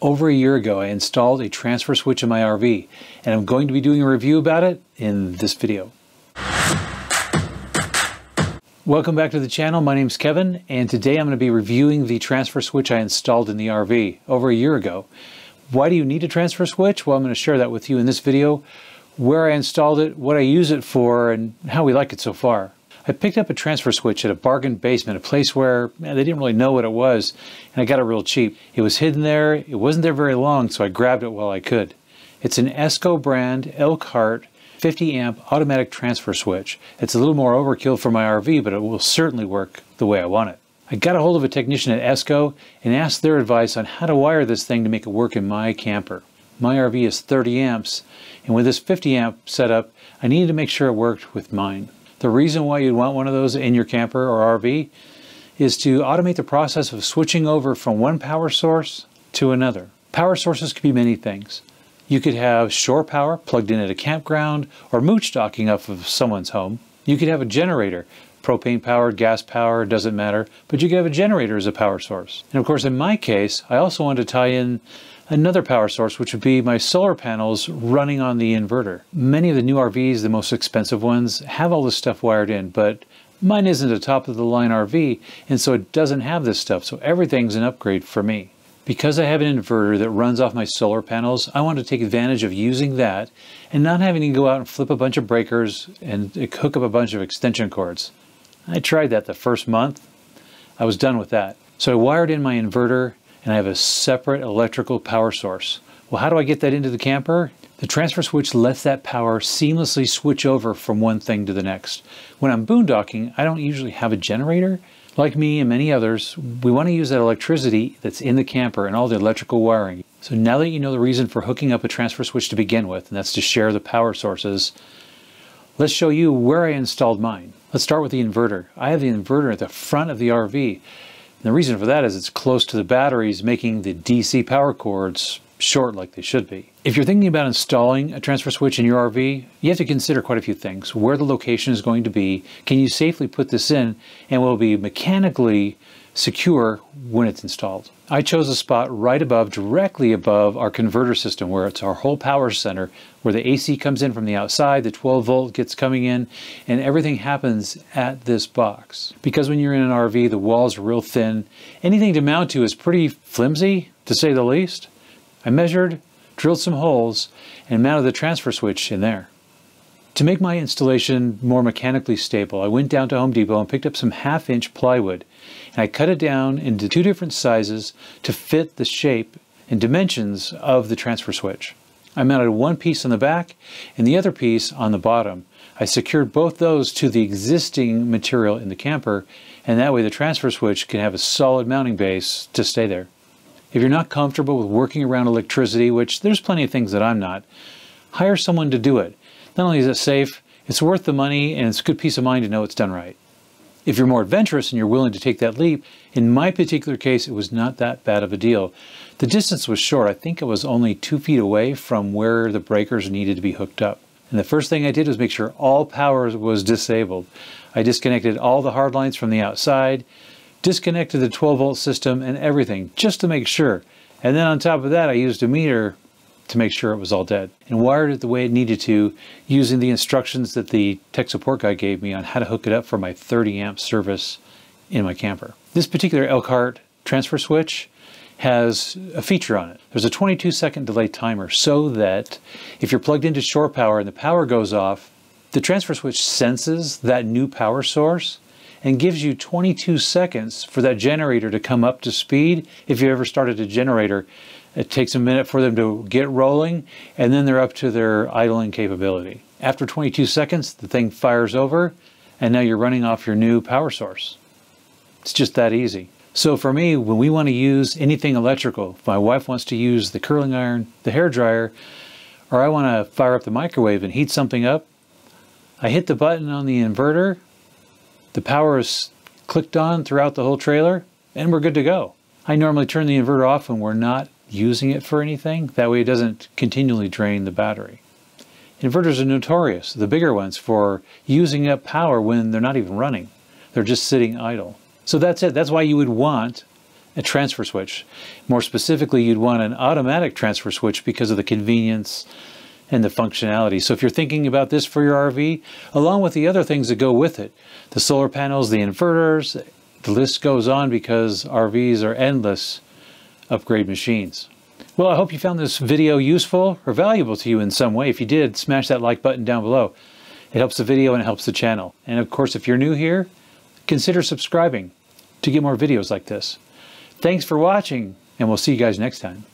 Over a year ago, I installed a transfer switch in my RV, and I'm going to be doing a review about it in this video. Welcome back to the channel. My name's Kevin, and today I'm going to be reviewing the transfer switch I installed in the RV over a year ago. Why do you need a transfer switch? Well, I'm going to share that with you in this video, where I installed it, what I use it for, and how we like it so far. I picked up a transfer switch at a bargain basement, a place where they didn't really know what it was, and I got it real cheap. It was hidden there, it wasn't there very long, so I grabbed it while I could. It's an ESCO brand Elkhart 50 amp automatic transfer switch. It's a little more overkill for my RV, but it will certainly work the way I want it. I got a hold of a technician at ESCO and asked their advice on how to wire this thing to make it work in my camper. My RV is 30 amps, and with this 50 amp setup, I needed to make sure it worked with mine. The reason why you'd want one of those in your camper or RV is to automate the process of switching over from one power source to another. Power sources could be many things. You could have shore power plugged in at a campground or mooch docking off of someone's home. You could have a generator, propane powered, gas powered, doesn't matter, but you could have a generator as a power source. And of course, in my case, I also wanted to tie in another power source, which would be my solar panels running on the inverter. Many of the new RVs, the most expensive ones, have all this stuff wired in, but mine isn't a top-of-the-line RV, and so it doesn't have this stuff, so everything's an upgrade for me. Because I have an inverter that runs off my solar panels, I want to take advantage of using that and not having to go out and flip a bunch of breakers and hook up a bunch of extension cords. I tried that the first month. I was done with that. So I wired in my inverter, and I have a separate electrical power source. Well, how do I get that into the camper? The transfer switch lets that power seamlessly switch over from one thing to the next. When I'm boondocking, I don't usually have a generator. Like me and many others, we want to use that electricity that's in the camper and all the electrical wiring. So now that you know the reason for hooking up a transfer switch to begin with, and that's to share the power sources, let's show you where I installed mine. Let's start with the inverter. I have the inverter at the front of the RV. And the reason for that is it's close to the batteries, making the DC power cords short like they should be. If you're thinking about installing a transfer switch in your RV, you have to consider quite a few things. Where the location is going to be, can you safely put this in, and will it be mechanically secure when it's installed? I chose a spot right above, directly above our converter system, where it's our whole power center, where the AC comes in from the outside, the 12 volt gets coming in, and everything happens at this box. Because when you're in an RV, the walls are real thin. Anything to mount to is pretty flimsy, to say the least. I measured, drilled some holes, and mounted the transfer switch in there. To make my installation more mechanically stable, I went down to Home Depot and picked up some 1/2-inch plywood, and I cut it down into 2 different sizes to fit the shape and dimensions of the transfer switch. I mounted one piece on the back and the other piece on the bottom. I secured both those to the existing material in the camper, and that way the transfer switch can have a solid mounting base to stay there. If you're not comfortable with working around electricity, which there's plenty of things that I'm not, hire someone to do it. Not only is it safe, it's worth the money, and it's good peace of mind to know it's done right. If you're more adventurous and you're willing to take that leap, in my particular case, it was not that bad of a deal. The distance was short. I think it was only 2 feet away from where the breakers needed to be hooked up. And the first thing I did was make sure all power was disabled. I disconnected all the hard lines from the outside, disconnected the 12 volt system and everything, just to make sure. And then on top of that, I used a meter to make sure it was all dead, and wired it the way it needed to, using the instructions that the tech support guy gave me on how to hook it up for my 30 amp service in my camper. This particular Elkhart transfer switch has a feature on it. There's a 22-second delay timer, so that if you're plugged into shore power and the power goes off, the transfer switch senses that new power source and gives you 22 seconds for that generator to come up to speed. If you ever started a generator, it takes a minute for them to get rolling, and then they're up to their idling capability. After 22 seconds, the thing fires over, and now you're running off your new power source. It's just that easy. So for me, when we want to use anything electrical, if my wife wants to use the curling iron, the hair dryer, or I want to fire up the microwave and heat something up, I hit the button on the inverter, the power is clicked on throughout the whole trailer, and we're good to go. I normally turn the inverter off when we're not using it for anything. That way it doesn't continually drain the battery. Inverters are notorious, the bigger ones, for using up power when they're not even running. They're just sitting idle. So that's it. That's why you would want a transfer switch. More specifically, you'd want an automatic transfer switch because of the convenience and the functionality. So if you're thinking about this for your RV, along with the other things that go with it, the solar panels, the inverters, the list goes on, because RVs are endless upgrade machines. Well, I hope you found this video useful or valuable to you in some way. If you did, smash that like button down below. It helps the video and it helps the channel. And of course, if you're new here, consider subscribing to get more videos like this. Thanks for watching, and we'll see you guys next time.